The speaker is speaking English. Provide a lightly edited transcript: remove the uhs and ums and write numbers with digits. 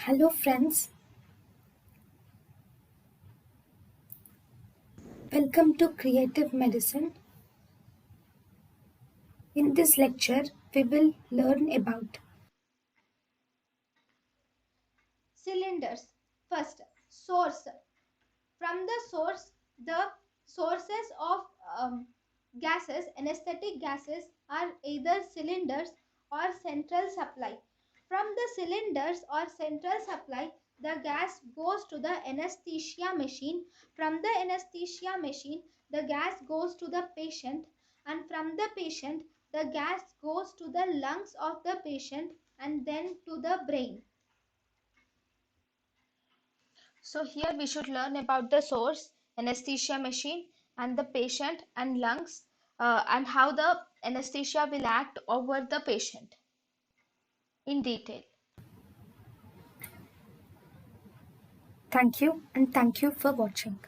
Hello, friends. Welcome to Creative Medicine. In this lecture, we will learn about Cylinders. First, source. From the source, the sources of gases, anesthetic gases, are either cylinders or central supply. From the cylinders or central supply, the gas goes to the anesthesia machine. From the anesthesia machine, the gas goes to the patient, and from the patient, the gas goes to the lungs of the patient and then to the brain. So here we should learn about the source, anesthesia machine, and the patient and lungs, and how the anesthesia will act over the patient in detail. thank you and thank you for watching.